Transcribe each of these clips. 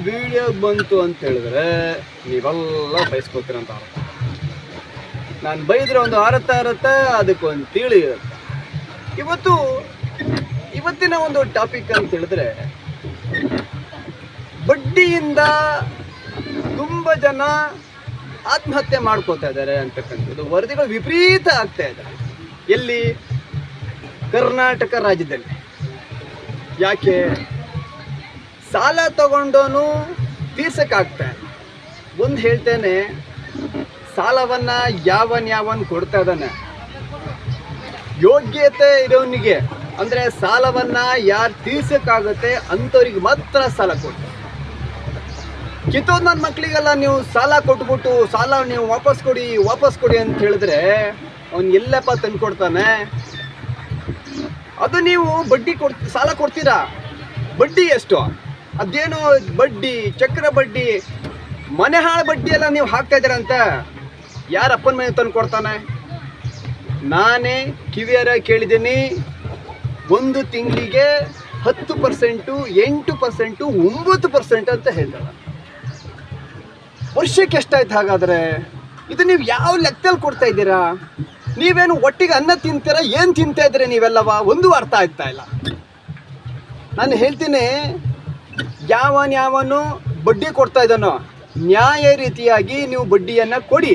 Video ಬಂತು ಅಂತ ಹೇಳಿದ್ರೆ ನೀವೆಲ್ಲ ಬಯಸ್ಕೋತೀರಂತ ಅರ್ಥ. ನಾನು ಬೈದ್ರೆ ಒಂದು ಇರುತ್ತೆ, ಅದಕ್ಕೊಂದು ತಿಳಿ ಇರುತ್ತೆ. ಇವತ್ತಿನ ಒಂದು ಟಾಪಿಕ್ ಅಂತ ಹೇಳಿದ್ರೆ, ಬಡ್ಡಿಯಿಂದ ತುಂಬ ಜನ ಆತ್ಮಹತ್ಯೆ ಮಾಡ್ಕೋತಾ ಇದ್ದಾರೆ ಅಂತಕ್ಕಂಥದ್ದು ವರದಿಗಳು ವಿಪರೀತ ಆಗ್ತಾ ಇದ್ದಾರೆ. ಎಲ್ಲಿ? ಕರ್ನಾಟಕ ರಾಜ್ಯದಲ್ಲಿ. ಯಾಕೆ? ಸಾಲ ತಗೊಂಡೋನು ತೀರ್ಸಕ್ಕಾಗ್ತಾ ಇಲ್ಲ. ಒಂದು ಹೇಳ್ತೇನೆ, ಸಾಲವನ್ನು ಯಾವನ್ ಕೊಡ್ತಾ ಇದ್ದಾನೆ, ಯೋಗ್ಯತೆ ಇರೋನಿಗೆ, ಅಂದರೆ ಸಾಲವನ್ನು ಯಾರು ತೀರ್ಸಕ್ಕಾಗುತ್ತೆ ಅಂಥವ್ರಿಗೆ ಮಾತ್ರ ಸಾಲ ಕೊಡ್ತಾರೆ. ಕಿತ್ತೋದು ನನ್ನ ಮಕ್ಕಳಿಗೆಲ್ಲ ನೀವು ಸಾಲ ಕೊಟ್ಬಿಟ್ಟು ಸಾಲ ನೀವು ವಾಪಸ್ ಕೊಡಿ ಅಂತ ಹೇಳಿದ್ರೆ ಅವ್ನು ಎಲ್ಲಪ್ಪ ತಂದು ಕೊಡ್ತಾನೆ? ಅದು ನೀವು ಬಡ್ಡಿ ಸಾಲ ಕೊಡ್ತೀರಾ, ಬಡ್ಡಿ ಎಷ್ಟು? ಅದೇನು ಬಡ್ಡಿ, ಚಕ್ರ ಬಡ್ಡಿ, ಮನೆ ಹಾಳು ಬಡ್ಡಿ ಎಲ್ಲ ನೀವು ಹಾಕ್ತಾ ಇದ್ದೀರಂತ ಯಾರ ಅಪ್ಪನ ಮನೆ ತಂದು ಕೊಡ್ತಾನೆ? ನಾನೇ ಕಿವಿಯಾರ ಕೇಳಿದ್ದೀನಿ, ಒಂದು ತಿಂಗಳಿಗೆ 10%, 8%, 9% ಅಂತ ಹೇಳ್ತಾರೆ. ವರ್ಷಕ್ಕೆ ಎಷ್ಟಾಯ್ತು ಹಾಗಾದರೆ? ಇದು ನೀವು ಯಾವ ಲೆಕ್ಕದಲ್ಲಿ ಕೊಡ್ತಾ ಇದ್ದೀರಾ? ನೀವೇನು ಒಟ್ಟಿಗೆ ಅನ್ನ ತಿಂತೀರಾ? ಏನು ತಿಂತಾ ಇದ್ದೀರಾ ನೀವೆಲ್ಲವ? ಒಂದು ಅರ್ಥ ಆಗ್ತಾ ಇಲ್ಲ. ನಾನು ಹೇಳ್ತೀನಿ, ಯಾವನು ಬಡ್ಡಿ ಕೊಡ್ತಾ ಇದ್ದಾನೋ ನ್ಯಾಯ ರೀತಿಯಾಗಿ ನೀವು ಬಡ್ಡಿಯನ್ನು ಕೊಡಿ,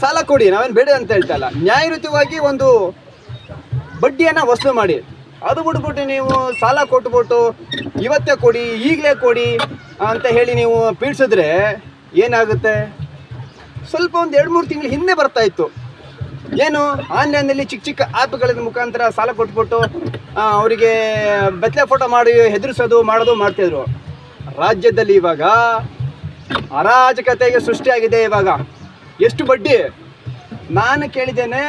ಸಾಲ ಕೊಡಿ, ನಾವೇನು ಬೇಡ ಅಂತ ಹೇಳ್ತಾ ಇಲ್ಲ. ನ್ಯಾಯಯುತವಾಗಿ ಒಂದು ಬಡ್ಡಿಯನ್ನು ವಸೂಲು ಮಾಡಿ. ಅದು ಬಿಟ್ಬಿಟ್ಟು ನೀವು ಸಾಲ ಕೊಟ್ಬಿಟ್ಟು ಇವತ್ತೇ ಕೊಡಿ, ಈಗಲೇ ಕೊಡಿ ಅಂತ ಹೇಳಿ ನೀವು ಪೀಡಿಸಿದ್ರೆ ಏನಾಗುತ್ತೆ? ಸ್ವಲ್ಪ ಒಂದು 2-3 ತಿಂಗಳು ಹಿಂದೆ ಬರ್ತಾಯಿತ್ತು. ಏನು? ಆನ್ಲೈನಲ್ಲಿ ಚಿಕ್ಕ ಆ್ಯಪ್ಗಳ ಮುಖಾಂತರ ಸಾಲ ಕೊಟ್ಬಿಟ್ಟು ಅವರಿಗೆ ಬೆತ್ತಲೆ ಫೋಟೋ ಮಾಡಿ ಹೆದರಿಸೋದು ಮಾಡ್ತಾಯಿದ್ರು. ರಾಜ್ಯದಲ್ಲಿ ಇವಾಗ ಅರಾಜಕತೆಗೆ ಸೃಷ್ಟಿಯಾಗಿದೆ. ಇವಾಗ ಎಷ್ಟು ಬಡ್ಡಿ? ನಾನು ಕೇಳಿದ್ದೇನೆ,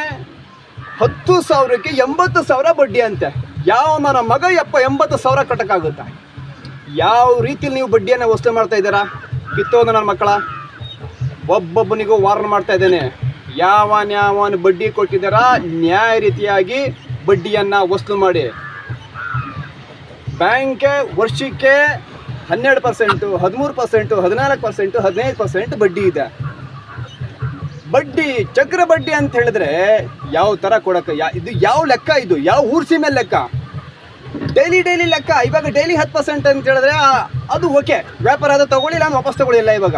10,000ಕ್ಕೆ 80,000 ಬಡ್ಡಿ ಅಂತೆ. ಯಾವ ನನ್ನ ಮಗ 80,000 ಕಟ್ಟಕ್ಕಾಗುತ್ತಾ? ಯಾವ ರೀತಿಯಲ್ಲಿ ನೀವು ಬಡ್ಡಿಯನ್ನು ವಸೂಲು ಮಾಡ್ತಾ ಇದ್ದೀರಾ? ಕಿತ್ತೋದು ನನ್ನ ಮಕ್ಕಳ. ಒಬ್ಬೊಬ್ಬನಿಗೂ ವಾರ್ನ್ ಮಾಡ್ತಾ ಇದ್ದೇನೆ, ಯಾವನು ಬಡ್ಡಿ ಕೊಟ್ಟಿದ್ದಾರಾ ನ್ಯಾಯ ರೀತಿಯಾಗಿ ಬಡ್ಡಿಯನ್ನು ವಸೂಲು ಮಾಡಿ. ಬ್ಯಾಂಕ್ಗೆ ವರ್ಷಕ್ಕೆ 12%, 13%, 14%, 15% ಬಡ್ಡಿ ಇದೆ. ಬಡ್ಡಿ, ಚಕ್ರ ಬಡ್ಡಿ ಅಂತ ಹೇಳಿದ್ರೆ ಯಾವ ಥರ ಕೊಡೋಕ್ಕೆ? ಇದು ಯಾವ ಲೆಕ್ಕ? ಇದು ಯಾವ ಊರ್ಸಿ ಮೇಲೆ ಲೆಕ್ಕ? ಡೈಲಿ ಲೆಕ್ಕ. ಇವಾಗ ಡೈಲಿ 10% ಅಂತ ಹೇಳಿದ್ರೆ ಅದು ಓಕೆ, ವ್ಯಾಪಾರ ಅದು ತೊಗೊಳ್ಳಿ, ನಾನು ವಾಪಸ್ ತೊಗೊಳ್ಳಿಲ್ಲ. ಇವಾಗ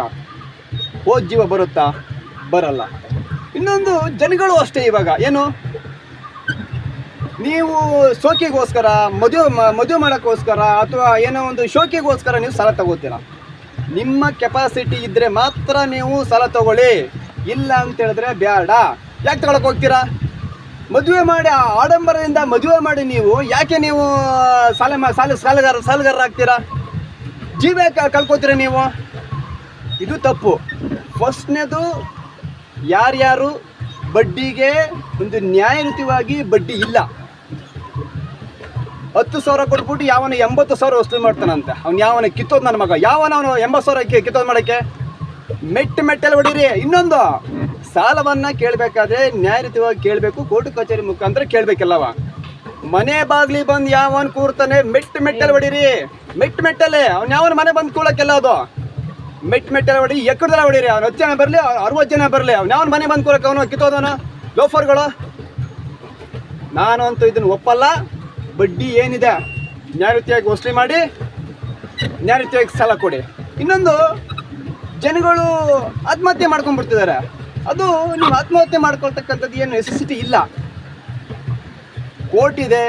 ಹೋದ ಜೀವ ಬರುತ್ತಾ? ಬರಲ್ಲ. ಇನ್ನೊಂದು, ಜನಗಳು ಅಷ್ಟೇ. ಇವಾಗ ಏನು, ನೀವು ಶೋಕಿಗೋಸ್ಕರ, ಮದುವೆ ಮಾಡೋಕ್ಕೋಸ್ಕರ ಅಥವಾ ಏನೋ ಒಂದು ಶೋಕಿಗೋಸ್ಕರ ನೀವು ಸಾಲ ತಗೋತೀರಾ. ನಿಮ್ಮ ಕೆಪಾಸಿಟಿ ಇದ್ದರೆ ಮಾತ್ರ ನೀವು ಸಾಲ ತಗೊಳ್ಳಿ, ಇಲ್ಲ ಅಂತ ಹೇಳಿದ್ರೆ ಬೇಡ. ಯಾಕೆ ತಗೊಳಕ್ಕೆ ಹೋಗ್ತೀರಾ? ಮದುವೆ ಮಾಡಿ, ಆಡಂಬರದಿಂದ ಮದುವೆ ಮಾಡಿ ನೀವು ಯಾಕೆ ನೀವು ಸಾಲಗಾರ ಆಗ್ತೀರಾ? ಜೀವ ಕಳ್ಕೊತೀರ ನೀವು. ಇದು ತಪ್ಪು. ಫಸ್ಟ್ನೇದು, ಯಾರ್ಯಾರು ಬಡ್ಡಿಗೆ ಒಂದು ನ್ಯಾಯಯುತವಾಗಿ ಬಡ್ಡಿ ಇಲ್ಲ, 10,000 ಕೊಟ್ಬಿಟ್ಟು ಯಾವನ 80,000 ವಸೂಲು ಮಾಡ್ತಾನಂತೆ. ಯಾವನ ಕಿತ್ತೋದು ನನ್ನ ಮಗ, ಅವನು 80,000 ಕಿತ್ತೋದು ಮಾಡೋಕ್ಕೆ ಮೆಟ್ಟಲ್ಲಿ ಹೊಡೀರಿ. ಇನ್ನೊಂದು, ಸಾಲವನ್ನು ಕೇಳಬೇಕಾದ್ರೆ ನ್ಯಾಯಯುತವಾಗಿ ಕೇಳಬೇಕು, ಕೋರ್ಟ್ ಕಚೇರಿ ಮುಖಾಂತರ ಕೇಳಬೇಕೆಲ್ಲವ. ಮನೆ ಬಾಗ್ಲಿ ಬಂದು ಯಾವನ್ ಕೂರ್ತಾನೆ ಮೆಟ್ಟಲ್ಲಿ ಹೊಡೀರಿ. ಮೆಟ್ಟಲೆ ಯಾವನ ಮನೆ ಬಂದು ಕೂಳಕ್ಕೆಲ್ಲ ಅದು ಮೆಟ್ಟಲ್ಲಿ ಹೊಡಿ. ಎಕ್ಕಡದಲ್ಲ ಹೊಡೀರಿ. ಅವ್ನು 10 ಜನ ಬರಲಿ, 60 ಜನ ಬರಲಿ, ಯಾವನ ಮನೆ ಬಂದು ಕೂರಕ್ಕೆ ಅವನು ಕಿತ್ತೋದವನು ಲೋಫರ್ಗಳು. ನಾನು ಅಂತೂ ಇದನ್ನು ಒಪ್ಪಲ್ಲ. ಬಡ್ಡಿ ಏನಿದೆ ನ್ಯಾಯಯುತವಾಗಿ ವಸೂಲಿ ಮಾಡಿ, ನ್ಯಾಯಯುತವಾಗಿ ಸಾಲ ಕೊಡಿ. ಇನ್ನೊಂದು, ಜನಗಳು ಆತ್ಮಹತ್ಯೆ ಮಾಡ್ಕೊಂಡ್ಬಿಡ್ತಿದ್ದಾರೆ. ಅದು ನೀವು ಆತ್ಮಹತ್ಯೆ ಮಾಡ್ಕೊಳ್ತಕ್ಕಂಥದ್ದು ಏನು ನೆಸೆಸಿಟಿ ಇಲ್ಲ. ಕೋರ್ಟ್ ಇದೆ,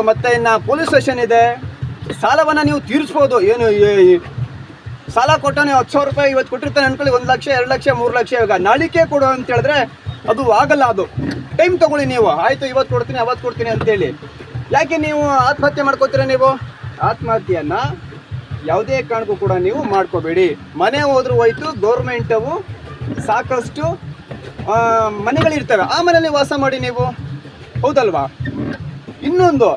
ಮತ್ತು ಇನ್ನು ಪೊಲೀಸ್ ಸ್ಟೇಷನ್ ಇದೆ. ಸಾಲವನ್ನು ನೀವು ತೀರಿಸ್ಬೋದು. ಏನು ಸಾಲ ಕೊಟ್ಟವನೇ 10,000 ರೂಪಾಯಿ ಇವತ್ತು ಕೊಟ್ಟಿರ್ತಾನೆ ಅಂದ್ಕೊಳ್ಳಿ, 1 ಲಕ್ಷ, 2 ಲಕ್ಷ, 3 ಲಕ್ಷ. ಇವಾಗ ನಾಳಿಕೆ ಕೊಡು ಅಂತ ಹೇಳಿದ್ರೆ ಅದು ಆಗಲ್ಲ. ಅದು ಟೈಮ್ ತೊಗೊಳ್ಳಿ ನೀವು. ಆಯಿತು, ಇವತ್ತು ಕೊಡ್ತೀನಿ, ಅವತ್ತು ಕೊಡ್ತೀನಿ ಅಂತೇಳಿ ಯಾಕೆ ನೀವು ಆತ್ಮಹತ್ಯೆ ಮಾಡ್ಕೋತೀರ? ನೀವು ಆತ್ಮಹತ್ಯೆಯನ್ನು ಯಾವುದೇ ಕಾರಣಕ್ಕೂ ಕೂಡ ನೀವು ಮಾಡ್ಕೋಬೇಡಿ. ಮನೆ ಹೋದ್ರೂ ಹೋಯ್ತು, ಗೌರ್ಮೆಂಟವು ಸಾಕಷ್ಟು ಮನೆಗಳಿರ್ತವೆ, ಆ ಮನೆಯಲ್ಲಿ ವಾಸ ಮಾಡಿ ನೀವು, ಹೌದಲ್ವಾ? ಇನ್ನೊಂದು,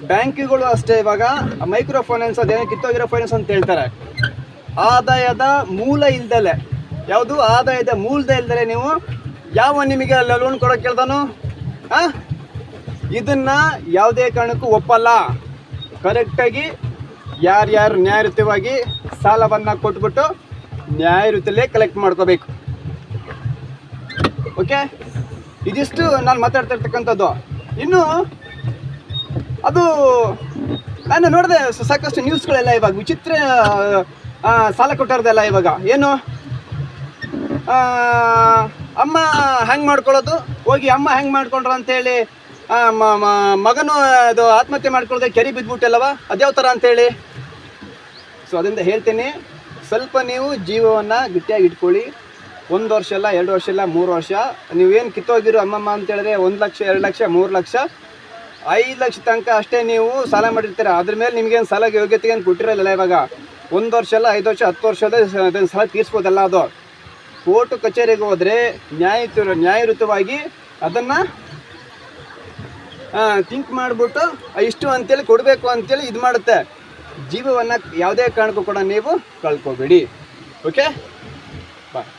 ಬ್ಯಾಂಕ್ಗಳು ಅಷ್ಟೇ. ಇವಾಗ ಮೈಕ್ರೋ ಫೈನಾನ್ಸ್, ಅದೇನೋ ಕಿತ್ತೋಗಿರೋ ಫೈನಾನ್ಸ್ ಅಂತ ಹೇಳ್ತಾರೆ. ಆದಾಯದ ಮೂಲ ಇಲ್ದಲೆ ಯಾವುದು ಆದಾಯದ ಮೂಲದ ಇಲ್ದರೆ ನೀವು ಯಾವ ನಿಮಗೆ ಲೋನ್ ಕೊಡೋಕೆ ಕೇಳ್ದಾನು? ಇದನ್ನು ಯಾವುದೇ ಕಾರಣಕ್ಕೂ ಒಪ್ಪಲ್ಲ. ಕರೆಕ್ಟಾಗಿ ಯಾರ್ಯಾರು ನ್ಯಾಯಯುತವಾಗಿ ಸಾಲವನ್ನು ಕೊಟ್ಬಿಟ್ಟು ನ್ಯಾಯಯುತಲ್ಲೇ ಕಲೆಕ್ಟ್ ಮಾಡ್ಕೋಬೇಕು. ಓಕೆ, ಇದಿಷ್ಟು ನಾನು ಮಾತಾಡ್ತಾ ಇರ್ತಕ್ಕಂಥದ್ದು. ಇನ್ನು ಅದು ನಾನು ನೋಡಿದೆ ಸಾಕಷ್ಟು ನ್ಯೂಸ್ಗಳೆಲ್ಲ ಇವಾಗ ವಿಚಿತ್ರ ಸಾಲ ಕೊಟ್ಟಿರೋದೆಲ್ಲ ಇವಾಗ ಏನು ಅಮ್ಮ ಹ್ಯಾಂಗೆ ಮಾಡ್ಕೊಳ್ಳೋದು, ಹೋಗಿ ಅಮ್ಮ ಹ್ಯಾಂಗೆ ಮಾಡ್ಕೊಂಡ್ರು ಅಂತೇಳಿ ಮಗನು ಅದು ಆತ್ಮಹತ್ಯೆ ಮಾಡ್ಕೊಳ್ಳೋದೆ ಕೆರೆ ಬಿದ್ದುಬಿಟ್ಟಲ್ಲವ, ಅದ್ಯಾವ ಥರ ಅಂತೇಳಿ. ಸೊ ಅದರಿಂದ ಹೇಳ್ತೀನಿ, ಸ್ವಲ್ಪ ನೀವು ಜೀವವನ್ನು ಗಟ್ಟಿಯಾಗಿ ಇಟ್ಕೊಳ್ಳಿ. 1 ವರ್ಷ ಅಲ್ಲ, 2 ವರ್ಷ ಇಲ್ಲ, 3 ವರ್ಷ ನೀವೇನು ಕಿತ್ತೋಗಿರೋ ಅಮ್ಮಮ್ಮ ಅಂತೇಳಿದ್ರೆ 1 ಲಕ್ಷ, 2 ಲಕ್ಷ, 3 ಲಕ್ಷ, 5 ಲಕ್ಷ ತನಕ ಅಷ್ಟೇ ನೀವು ಸಾಲ ಮಾಡಿರ್ತೀರ. ಅದ್ರ ಮೇಲೆ ನಿಮಗೇನು ಸಾಲ ಯೋಗ್ಯತೆ ಏನು ಕೊಟ್ಟಿರಲ್ಲ. ಇವಾಗ 1 ವರ್ಷ ಅಲ್ಲ, 5 ವರ್ಷ, 10 ವರ್ಷದ ಅದನ್ನು ಸಾಲ ತೀರಿಸ್ಬೋದಲ್ಲ. ಅದು ಕೋರ್ಟು ಕಚೇರಿಗೆ ಹೋದರೆ ನ್ಯಾಯಯುತವಾಗಿ ಅದನ್ನು ಥಿಂಕ್ ಮಾಡಿಬಿಟ್ಟು ಇಷ್ಟು ಅಂತೇಳಿ ಕೊಡಬೇಕು ಅಂತೇಳಿ ಇದು ಮಾಡುತ್ತೆ. ಜೀವವನ್ನು ಯಾವುದೇ ಕಾರಣಕ್ಕೂ ಕೂಡ ನೀವು ಕಳ್ಕೊಬೇಡಿ. ಓಕೆ, ಬಾಯ್.